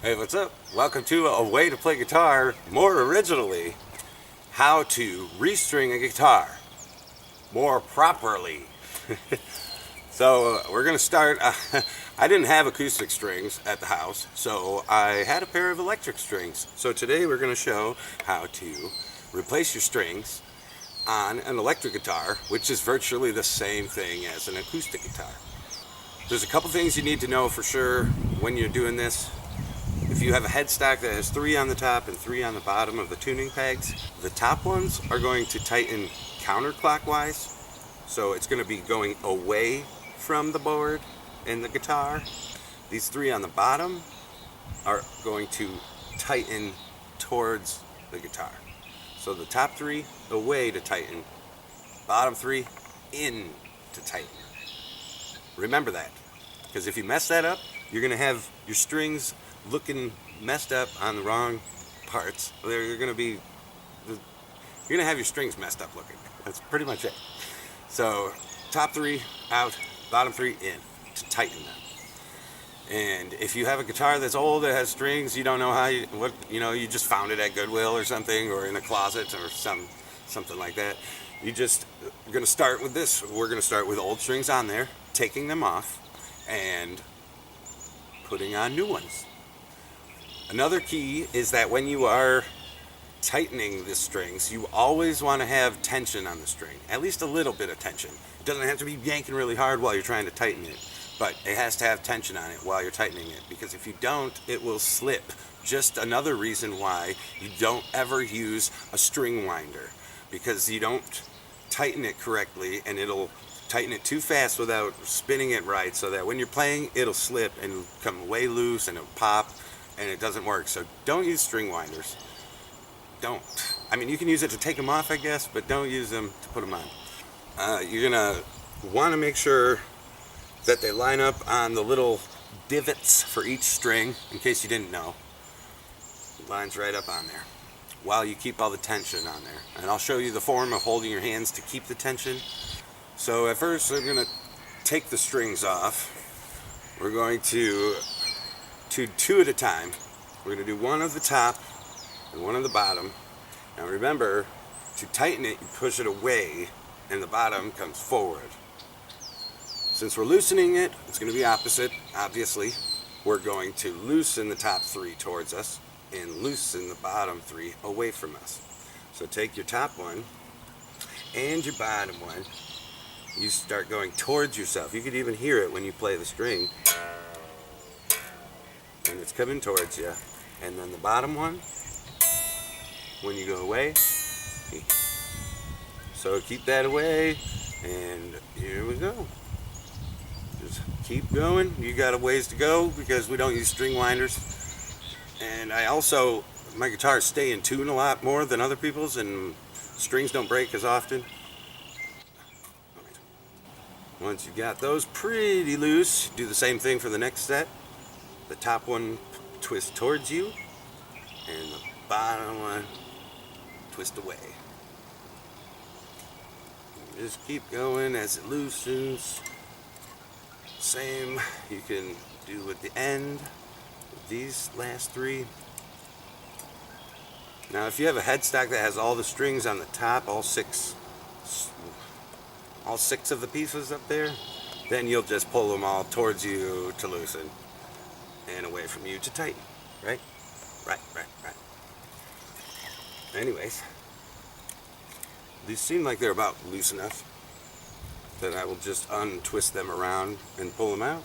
Hey, what's up? Welcome to A Way to Play Guitar, more originally, how to restring a guitar more properly. So we're going to start, I didn't have acoustic strings at the house, so I had a pair of electric strings. So today we're going to show how to replace your strings on an electric guitar, which is virtually the same thing as an acoustic guitar. There's a couple things you need to know for sure when you're doing this. If you have a headstock that has 3 on the top and 3 on the bottom of the tuning pegs, the top ones are going to tighten counterclockwise. So it's going to be going away from the board and the guitar. These 3 on the bottom are going to tighten towards the guitar. So the top 3 away to tighten, bottom 3 in to tighten. Remember that, because if you mess that up, you're going to have your strings looking messed up on the wrong parts. You're going to have your strings messed up looking. That's pretty much it. So top 3 out, bottom 3 in to tighten them. And if you have a guitar that's old that has strings, you don't know how you just found it at Goodwill or something, or in a closet or something like that. You're going to start with this. We're going to start with old strings on there, taking them off and putting on new ones. Another key is that when you are tightening the strings, you always want to have tension on the string, at least a little bit of tension. It doesn't have to be yanking really hard while you're trying to tighten it, but it has to have tension on it while you're tightening it, because if you don't, it will slip. Just another reason why you don't ever use a string winder, because you don't tighten it correctly and it'll tighten it too fast without spinning it right, so that when you're playing, it'll slip and come way loose and it'll pop, and it doesn't work. So don't use string winders. Don't. I mean, you can use it to take them off, I guess, but don't use them to put them on. You're gonna want to make sure that they line up on the little divots for each string, in case you didn't know. It lines right up on there while you keep all the tension on there. And I'll show you the form of holding your hands to keep the tension. So at first, I'm gonna take the strings off. We're going to do 2 at a time. We're going to do 1 at the top and 1 at the bottom. Now remember, to tighten it, you push it away and the bottom comes forward. Since we're loosening it, it's going to be opposite, obviously. We're going to loosen the top 3 towards us and loosen the bottom 3 away from us. So take your top one and your bottom one. You start going towards yourself. You could even hear it when you play the string. And it's coming towards you. And then the bottom one, when you go away, so keep that away, and here we go. Just keep going. You got a ways to go because we don't use string winders. And my guitars stay in tune a lot more than other people's, and strings don't break as often. Once you got those pretty loose, do the same thing for the next set. The top one twist towards you, and the bottom one twist away. Just keep going as it loosens. Same you can do at the end with these last 3. Now if you have a headstock that has all the strings on the top, all six of the pieces up there, then you'll just pull them all towards you to loosen and away from you to tighten, right? Right. Anyways, these seem like they're about loose enough that I will just untwist them around and pull them out.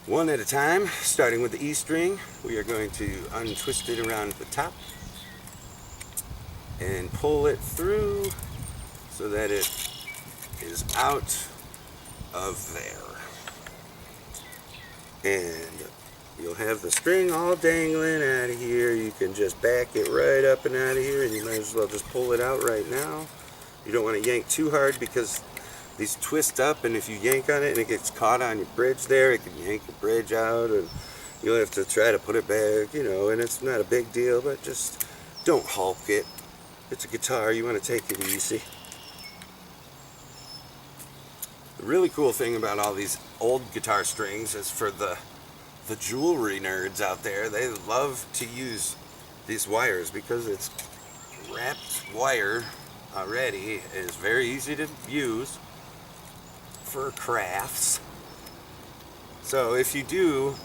1 at a time, starting with the E string. We are going to untwist it around the top and pull it through so that it is out of there. And you'll have the string all dangling out of here. You can just back it right up and out of here, and you might as well just pull it out right now. You don't want to yank too hard because these twist up, and if you yank on it and it gets caught on your bridge there, it can yank the bridge out, and you'll have to try to put it back, and it's not a big deal, but just don't hulk it. It's a guitar, you want to take it easy. The really cool thing about all these old guitar strings is for the the jewelry nerds out there, they love to use these wires because it's wrapped wire already. It is very easy to use for crafts. So if you do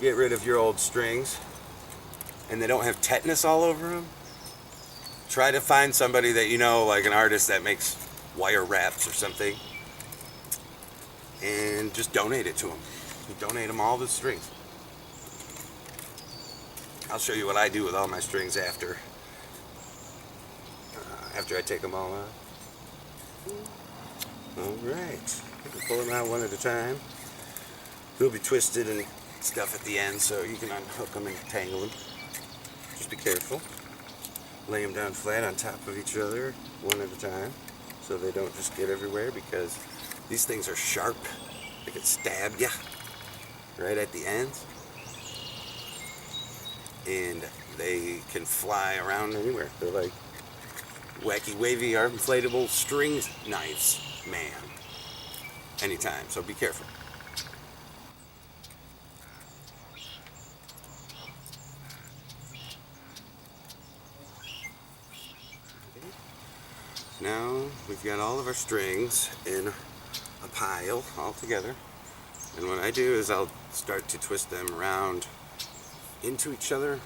get rid of your old strings and they don't have tetanus all over them, try to find somebody that you know, like an artist that makes wire wraps or something, and just donate it to them. You donate them all the strings. I'll show you what I do with all my strings after I take them all out. Alright, pull them out one at a time. They'll be twisted and stuff at the end, so you can unhook them and tangle them. Just be careful. Lay them down flat on top of each other one at a time so they don't just get everywhere, because these things are sharp. They could stab you right at the ends, and they can fly around anywhere. They're like wacky, wavy, inflatable string knives, man. Anytime, so be careful. Now we've got all of our strings in a pile all together, and what I do is I'll start to twist them around into each other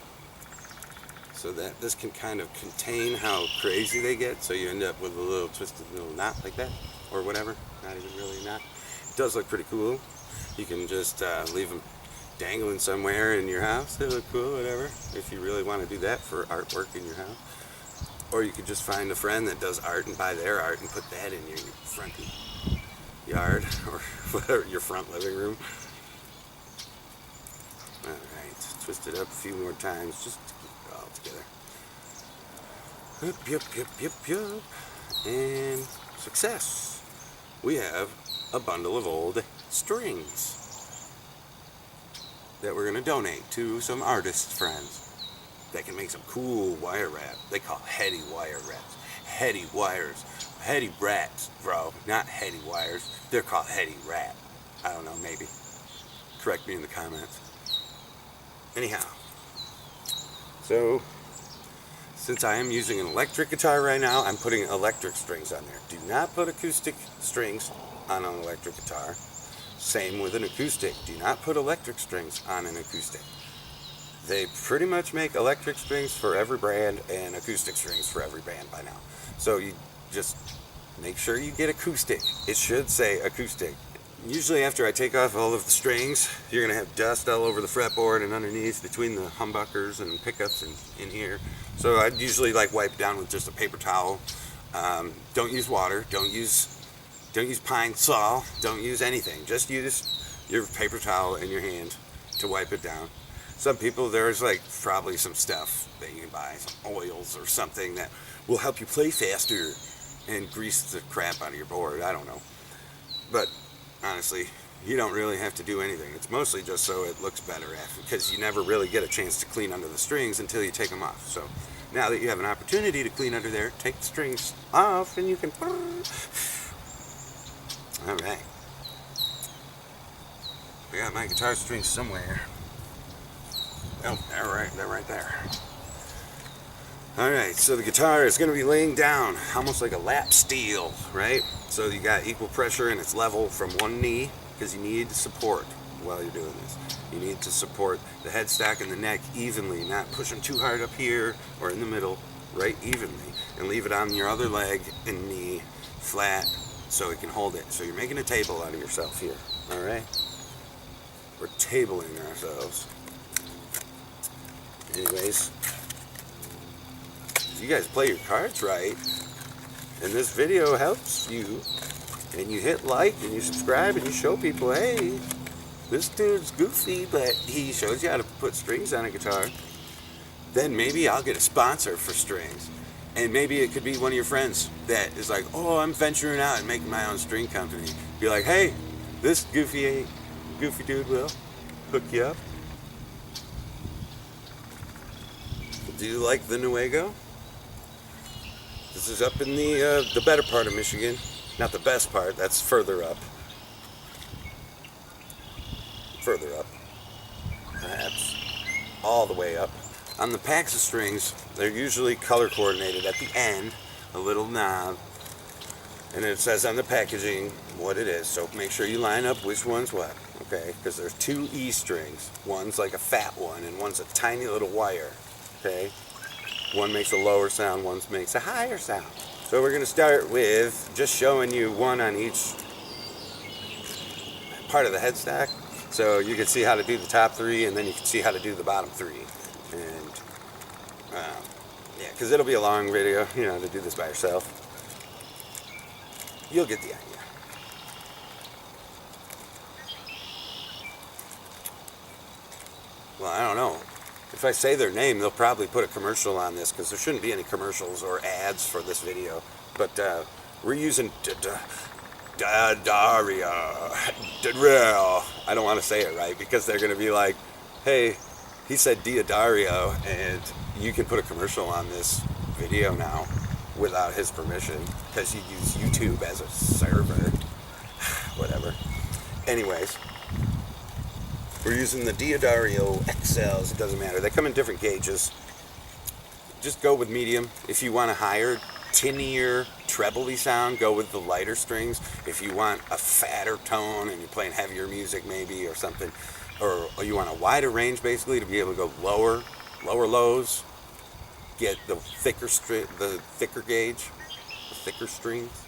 so that this can kind of contain how crazy they get, so you end up with a little twisted little knot like that, or whatever. Not even really a knot. It does look pretty cool. You can just leave them dangling somewhere in your house. They look cool, whatever, if you really want to do that for artwork in your house. Or you could just find a friend that does art and buy their art and put that in your front yard or whatever, your front living room. Alright, twist it up a few more times just to keep it all together. Yup. And success. We have a bundle of old strings that we're going to donate to some artist friends that can make some cool wire wrap. They call heady wire wraps. Heady wires. Heady wraps, bro. Not heady wires. They're called heady wrap. I don't know, maybe. Correct me in the comments. Anyhow. So, since I am using an electric guitar right now, I'm putting electric strings on there. Do not put acoustic strings on an electric guitar. Same with an acoustic. Do not put electric strings on an acoustic. They pretty much make electric strings for every brand and acoustic strings for every band by now. So you just make sure you get acoustic. It should say acoustic. Usually after I take off all of the strings, you're going to have dust all over the fretboard and underneath between the humbuckers and pickups and in here. So I'd usually like wipe down with just a paper towel. Don't use water. Don't use pine sol. Don't use anything. Just use your paper towel in your hand to wipe it down. Some people, there's like probably some stuff that you can buy, some oils or something that will help you play faster and grease the crap out of your board. I don't know. But honestly, you don't really have to do anything. It's mostly just so it looks better after, because you never really get a chance to clean under the strings until you take them off. So now that you have an opportunity to clean under there, take the strings off and you can... Alright. I got my guitar strings somewhere. Oh, they're right there. Alright, so the guitar is going to be laying down almost like a lap steel, right? So you got equal pressure and it's level from one knee, because you need support while you're doing this. You need to support the headstock and the neck evenly, not push them too hard up here or in the middle, right evenly. And leave it on your other leg and knee flat so it can hold it. So you're making a table out of yourself here, alright? We're tabling ourselves. Anyways, if you guys play your cards right, and this video helps you, and you hit like, and you subscribe, and you show people, hey, this dude's goofy, but he shows you how to put strings on a guitar, then maybe I'll get a sponsor for strings. And maybe it could be one of your friends that is like, oh, I'm venturing out and making my own string company. Be like, hey, this goofy dude will hook you up. Do you like the Newego? This is up in the better part of Michigan. Not the best part, that's further up. Further up. all the way up. On the packs of strings, they're usually color coordinated at the end, a little knob, and it says on the packaging what it is. So make sure you line up which one's what, okay? Because there's two E strings. One's like a fat one, and one's a tiny little wire, okay? One makes a lower sound, one makes a higher sound. So we're going to start with just showing you one on each part of the headstock, so you can see how to do the top three, and then you can see how to do the bottom three. And yeah, because it'll be a long video, you know, to do this by yourself. You'll get the idea. Well, I don't know. If I say their name, they'll probably put a commercial on this, because there shouldn't be any commercials or ads for this video. But we're using Daria. I don't want to say it right, because they're going to be like, hey, he said Diodario, and you can put a commercial on this video now without his permission, because you use YouTube as a server. Whatever. Anyways, we're using the Diodario XLs. It doesn't matter. They come in different gauges. Just go with medium. If you want a higher, tinnier, treble-y sound, go with the lighter strings. If you want a fatter tone and you're playing heavier music maybe or something, or you want a wider range basically to be able to go lower lows, get the thicker gauge, the thicker strings.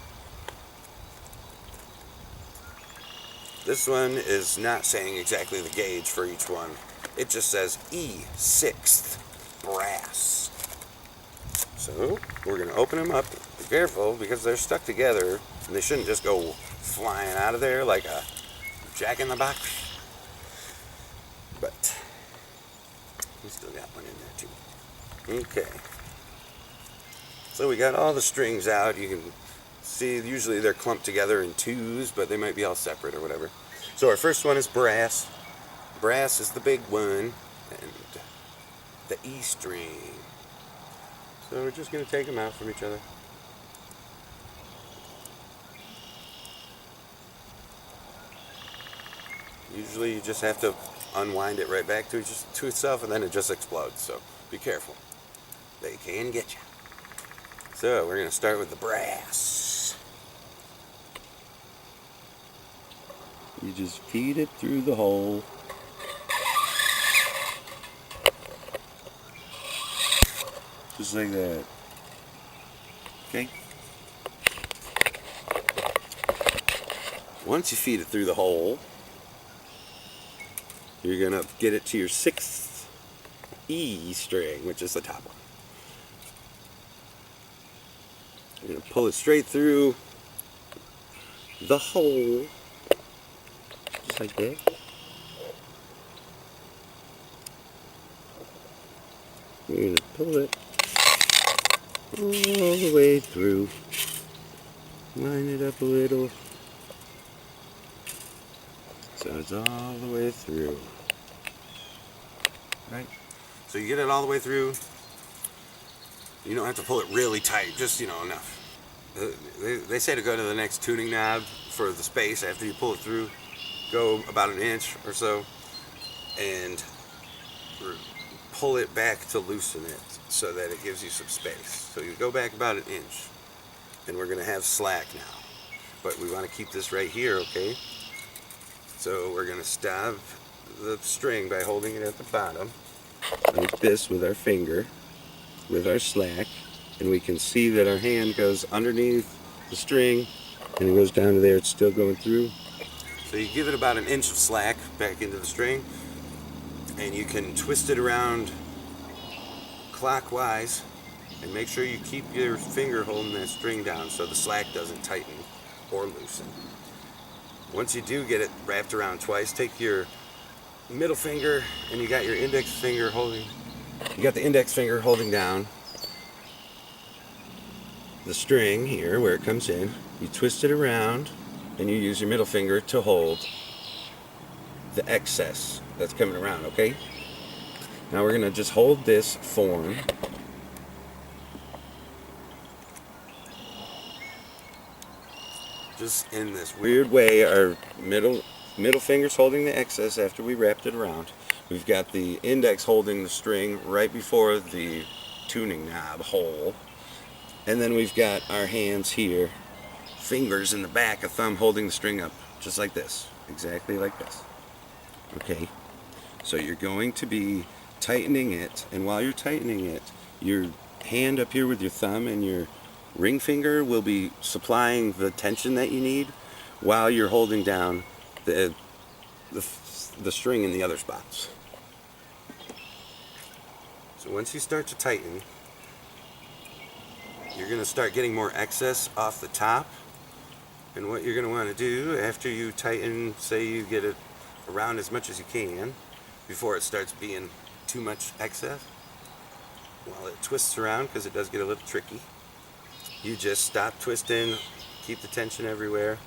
This one is not saying exactly the gauge for each one. It just says E6th brass. So we're going to open them up. Be careful, because they're stuck together and they shouldn't just go flying out of there like a jack in the box. But we still got one in there too. Okay. So we got all the strings out. You can see usually they're clumped together in twos, but they might be all separate or whatever. So our first one is brass. Brass is the big one, and the E string. So we're just going to take them out from each other. Usually you just have to unwind it right back to itself, and then it just explodes. So be careful. They can get you. So we're going to start with the brass. You just feed it through the hole. Just like that. Okay? Once you feed it through the hole, you're going to get it to your 6th E string, which is the top one. You're going to pull it straight through the hole, just like that. You're going to pull it all the way through. Line it up a little, so it's all the way through. Right? So you get it all the way through. You don't have to pull it really tight, just, you know, enough. They say to go to the next tuning knob for the space after you pull it through. Go about an inch or so and pull it back to loosen it so that it gives you some space. So you go back about an inch, and we're going to have slack now. But we want to keep this right here, okay? So we're going to stop the string by holding it at the bottom, like this with our finger, with our slack, and we can see that our hand goes underneath the string and it goes down to there. It's still going through. So you give it about an inch of slack back into the string, and you can twist it around clockwise and make sure you keep your finger holding that string down so the slack doesn't tighten or loosen. Once you do get it wrapped around twice, take your middle finger and you got your index finger holding. You got the index finger holding down the string here where it comes in. You twist it around and you use your middle finger to hold the excess that's coming around, okay? Now we're going to just hold this form. Just in this weird way, our middle finger's holding the excess after we wrapped it around. We've got the index holding the string right before the tuning knob hole. And then we've got our hands here, fingers in the back, a thumb holding the string up, just like this, exactly like this. Okay, so you're going to be tightening it, and while you're tightening it, your hand up here with your thumb and your ring finger will be supplying the tension that you need while you're holding down the string in the other spots. So once you start to tighten, you're going to start getting more excess off the top. And what you're going to want to do after you tighten, say you get it around as much as you can before it starts being too much excess, while it twists around, because it does get a little tricky, you just stop twisting, keep the tension everywhere,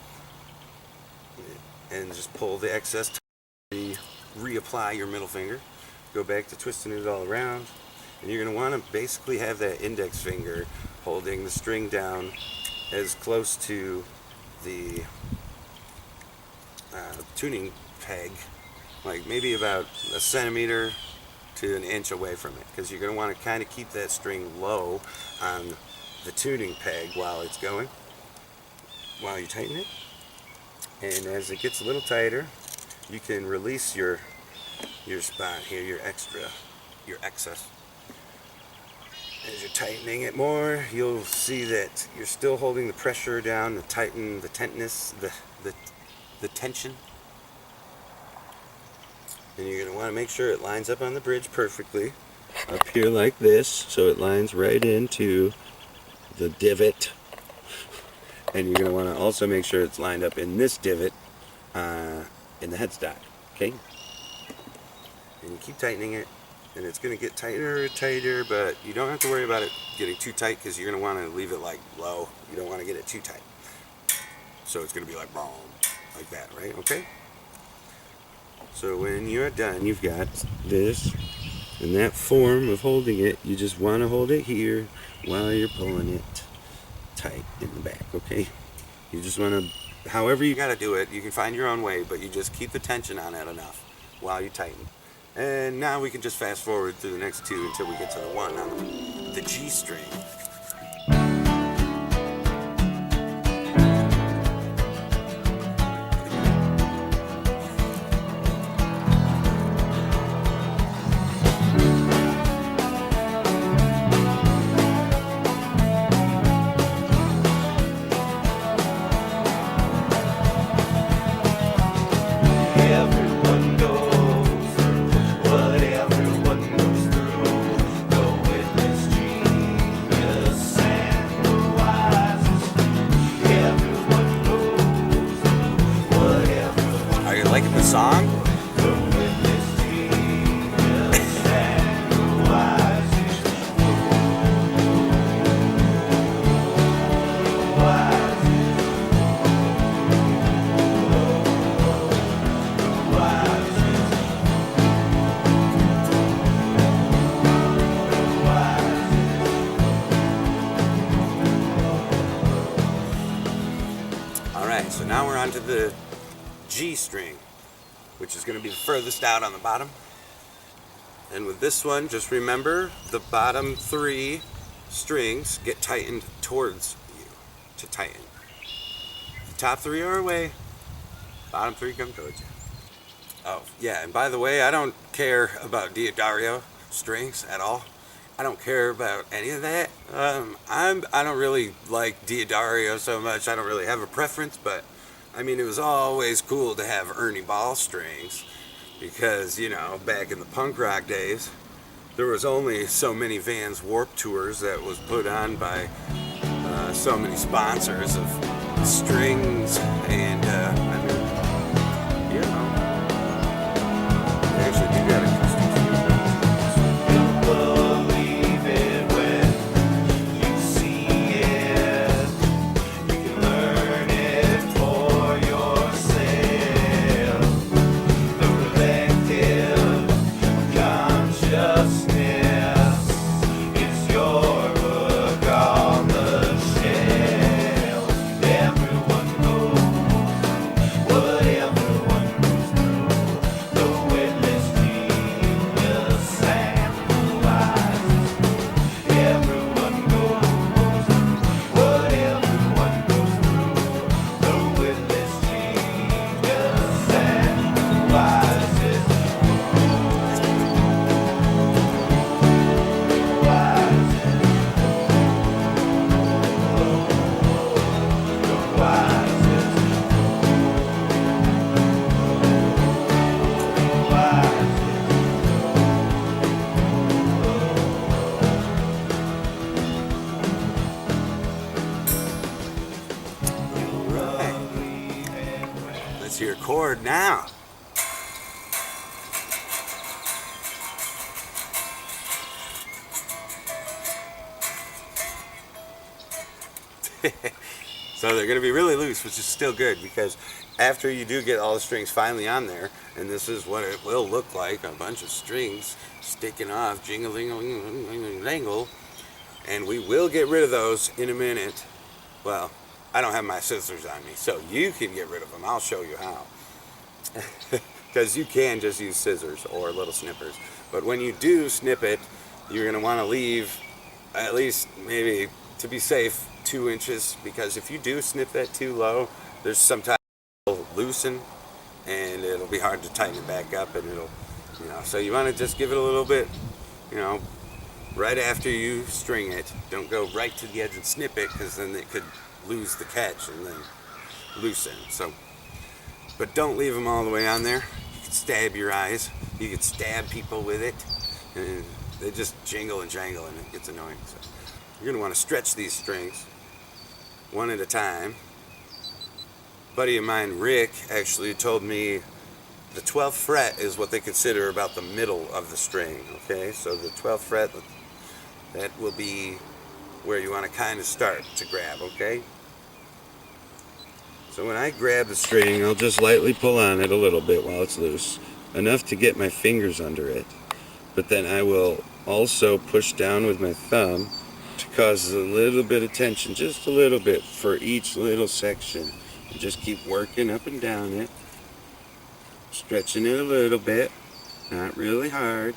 and just pull the excess, reapply your middle finger, go back to twisting it all around, and you're going to want to basically have that index finger holding the string down as close to the tuning peg, like maybe about a centimeter to an inch away from it, because you're going to want to kind of keep that string low on the tuning peg while it's going, while you tighten it. And as it gets a little tighter, you can release your spot here, your excess. As you're tightening it more, you'll see that you're still holding the pressure down, the tightness, the tension. And you're going to want to make sure it lines up on the bridge perfectly, up here like this, so it lines right into the divot. And you're going to want to also make sure it's lined up in this divot in the headstock, okay? And you keep tightening it, and it's going to get tighter and tighter, but you don't have to worry about it getting too tight, because you're going to want to leave it like low. You don't want to get it too tight. So it's going to be like boom, like that, right? Okay? So when you're done, you've got this in that form of holding it. You just want to hold it here while you're pulling it tight in the back, okay? You just want to, however you got to do it, you can find your own way, but you just keep the tension on it enough while you tighten. And now we can just fast forward through the next two until we get to the one on the G string. Liking the song? Alright, so now we're on to the G string, which is going to be the furthest out on the bottom. And with this one, just remember the bottom three strings get tightened towards you to tighten. The top three are away, bottom three come towards you. Oh, yeah, and by the way, I don't care about Diodario strings at all. I don't care about any of that. I don't really like Diodario so much. I don't really have a preference, but I mean, it was always cool to have Ernie Ball strings, because, you know, back in the punk rock days, there was only so many Vans Warped Tours that was put on by so many sponsors of strings, and I mean, you know, they actually do got acoustic. chord now. So they're going to be really loose, which is still good, because after you do get all the strings finally on there, and this is what it will look like, a bunch of strings sticking off, jingle-ling-ling-ling-ling-ling, and we will get rid of those in a minute. Well, I don't have my scissors on me, so you can get rid of them. I'll show you how. Because you can just use scissors or little snippers. But when you do snip it, you're going to want to leave at least, maybe to be safe, 2 inches, because if you do snip that too low, there's sometimes it'll loosen and it'll be hard to tighten it back up, and it'll, so you want to just give it a little bit, right after you string it. Don't go right to the edge and snip it, because then it could lose the catch and then loosen. So, but don't leave them all the way on there. You can stab your eyes. You can stab people with it, and they just jingle and jangle, and it gets annoying. So you're going to want to stretch these strings one at a time. A buddy of mine, Rick, actually told me the 12th fret is what they consider about the middle of the string. Okay, so the 12th fret, that will be where you want to kind of start to grab. Okay, so when I grab the string, I'll just lightly pull on it a little bit while it's loose, enough to get my fingers under it, but then I will also push down with my thumb to cause a little bit of tension, just a little bit, for each little section. And just keep working up and down it, stretching it a little bit, not really hard.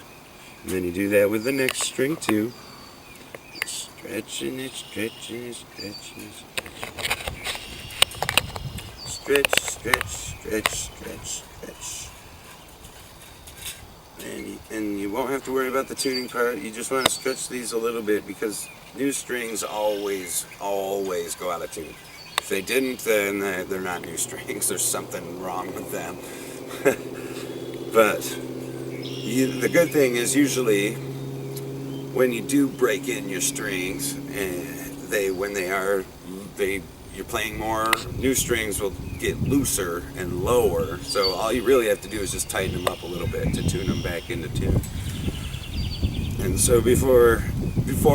And then you do that with the next string too. Stretching it, stretching it, stretching it, stretching it. Stretch, stretch, stretch, stretch, stretch. And you won't have to worry about the tuning part. You just want to stretch these a little bit, because new strings always go out of tune. If they didn't, then they're not new strings. There's something wrong with them. But the good thing is, usually when you do break in your strings, you're playing more, new strings will get looser and lower. So all you really have to do is just tighten them up a little bit to tune them back into tune. And so before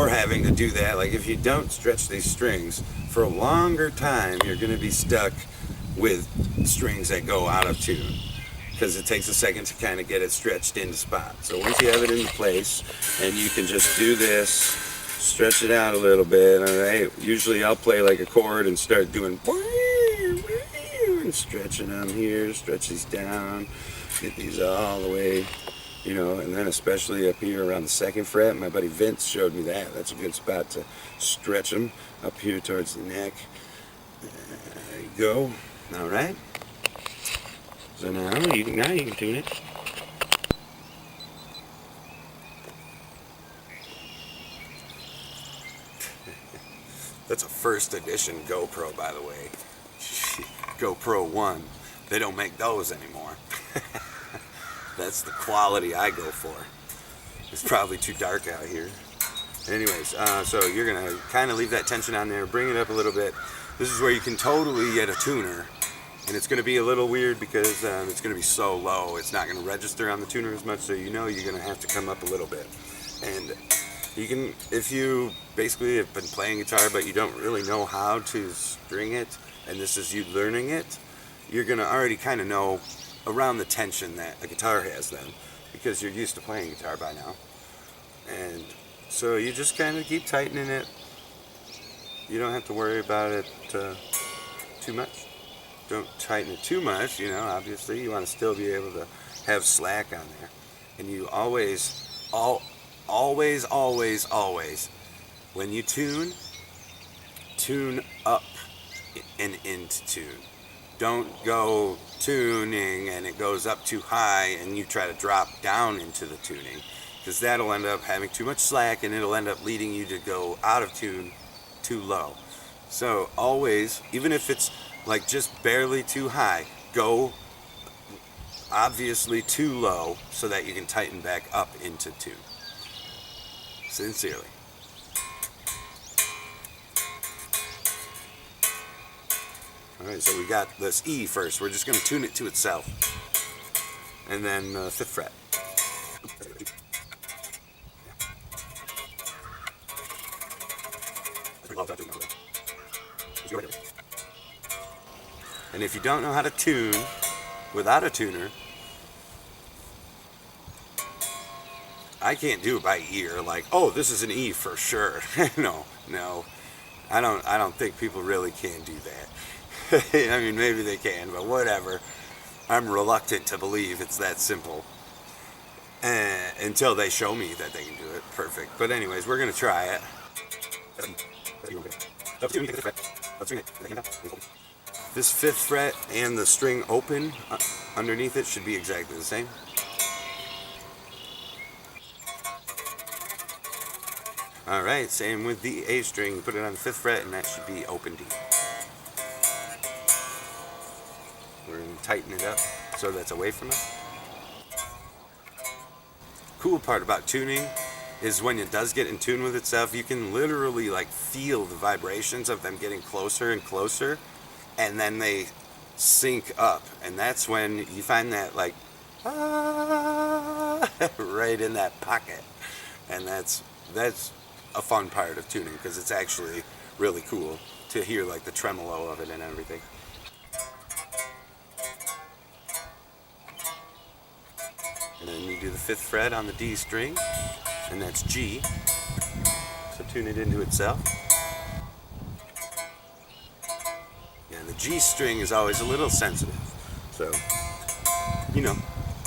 having to do that, like if you don't stretch these strings for a longer time, you're going to be stuck with strings that go out of tune, because it takes a second to kind of get it stretched into spot. So once you have it into place, and you can just do this, stretch it out a little bit. All right. Usually I'll play like a chord and start doing and stretching them here, stretch these down, get these all the way, and then especially up here around the 2nd fret. My buddy Vince showed me that. That's a good spot to stretch them, up here towards the neck. There you go. All right. So now you can tune it. That's a first edition GoPro, by the way. GoPro 1. They don't make those anymore. That's the quality I go for. It's probably too dark out here. Anyways, so you're going to kind of leave that tension on there, bring it up a little bit. This is where you can totally get a tuner. And it's going to be a little weird, because it's going to be so low. It's not going to register on the tuner as much, so you're going to have to come up a little bit. And you can, if you basically have been playing guitar but you don't really know how to string it, and this is you learning it, you're going to already kind of know around the tension that a guitar has then, because you're used to playing guitar by now. And so you just kind of keep tightening it. You don't have to worry about it too much. Don't tighten it too much, obviously. You want to still be able to have slack on there. And you always, when you tune up and into tune. Don't go tuning and it goes up too high and you try to drop down into the tuning, because that'll end up having too much slack and it'll end up leading you to go out of tune too low. So always, even if it's like just barely too high, go obviously too low so that you can tighten back up into tune. Sincerely. Alright, so we got this E first. We're just going to tune it to itself. And then 5th fret. And if you don't know how to tune without a tuner, I can't do it by ear, like, oh, this is an E for sure. No. I don't think people really can do that. I mean, maybe they can, but whatever. I'm reluctant to believe it's that simple. Until they show me that they can do it perfect. But anyways, we're going to try it. This 5th fret and the string open underneath it should be exactly the same. Alright, same with the A string. Put it on the 5th fret and that should be open D. We're going to tighten it up so that's away from us. Cool part about tuning is when it does get in tune with itself, you can literally like feel the vibrations of them getting closer and closer, and then they sync up, and that's when you find that like right in that pocket, and that's a fun part of tuning because it's actually really cool to hear like the tremolo of it and everything. And then you do the 5th fret on the D string, and that's G. So tune it into itself. Yeah, the G string is always a little sensitive. So, you know,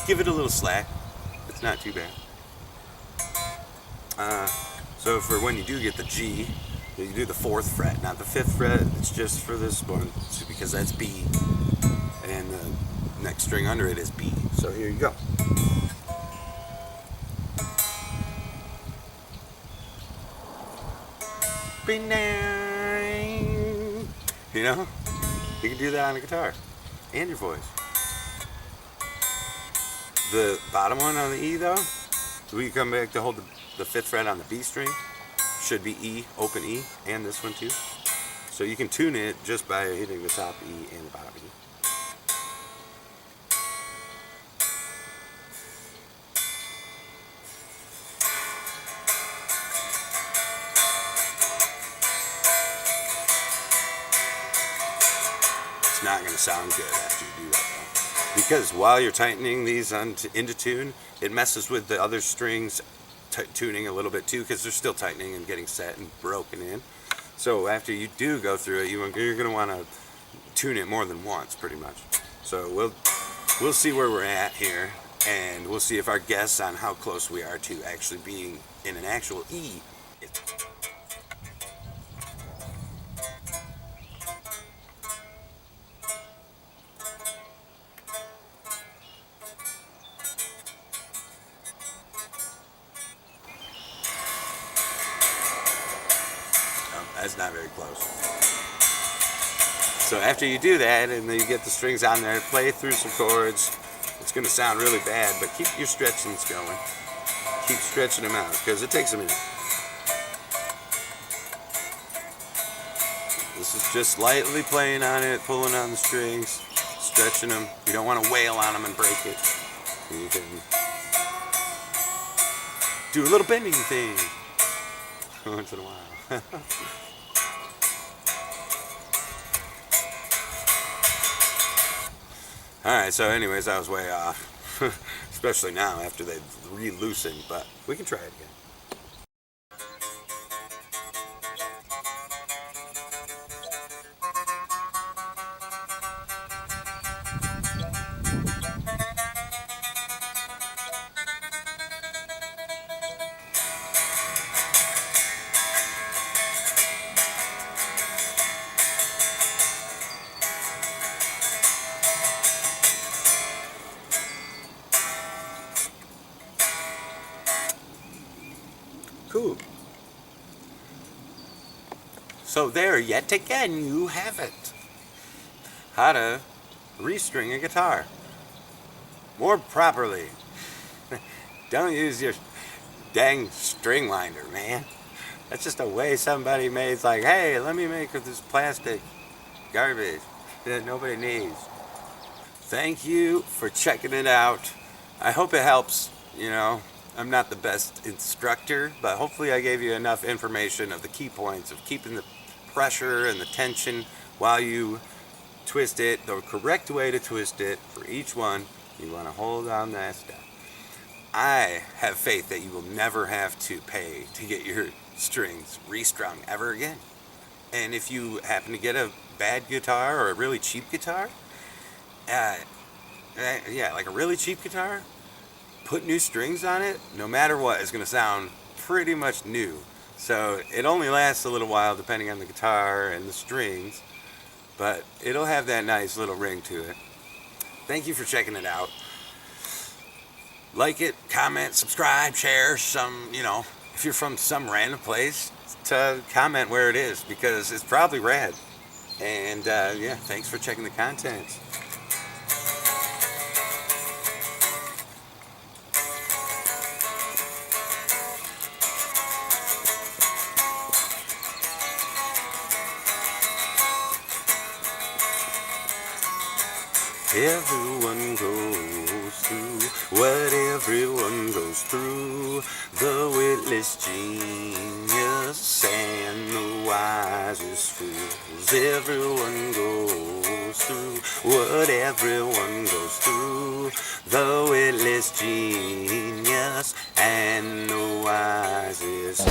give it a little slack. It's not too bad. So for when you do get the G, you do the 4th fret, not the 5th fret. It's just for this one, because that's B. And the next string under it is B. So here you go. You know, you can do that on a guitar and your voice. The bottom one on the E though, when you come back to hold the 5th fret on the B string, should be E, open E, and this one too. So you can tune it just by hitting the top E and the bottom E. It's not going to sound good after you do that though. Because while you're tightening these into tune, it messes with the other strings tuning a little bit too, because they're still tightening and getting set and broken in. So after you do go through it, you're going to want to tune it more than once pretty much. So we'll see where we're at here, and we'll see if our guess on how close we are to actually being in an actual E. That's not very close. So after you do that and then you get the strings on there, play through some chords. It's going to sound really bad, but keep your stretchings going. Keep stretching them out because it takes a minute. This is just lightly playing on it, pulling on the strings, stretching them. You don't want to wail on them and break it. You can do a little bending thing once in a while. Alright, so anyways, I was way off. Especially now after they've re-loosened, but we can try it again. Cool. So there, yet again, you have it. How to restring a guitar more properly. Don't use your dang stringwinder, man. That's just a way somebody made. It's like, hey, let me make this plastic garbage. that nobody needs. Thank you for checking it out. I hope it helps. You know, I'm not the best instructor, but hopefully I gave you enough information of the key points of keeping the pressure and the tension while you twist it. The correct way to twist it for each one, you want to hold on that step. I have faith that you will never have to pay to get your strings restrung ever again. And if you happen to get a bad guitar or a really cheap guitar, like a really cheap guitar, put new strings on it, no matter what, it's going to sound pretty much new. So it only lasts a little while depending on the guitar and the strings, but it'll have that nice little ring to it. Thank you for checking it out. Like it, comment, subscribe, share some, if you're from some random place, to comment where it is, because it's probably rad. And thanks for checking the content. Everyone goes through what everyone goes through. The witless genius and the wisest fools. Everyone goes through what everyone goes through. The witless genius and the wisest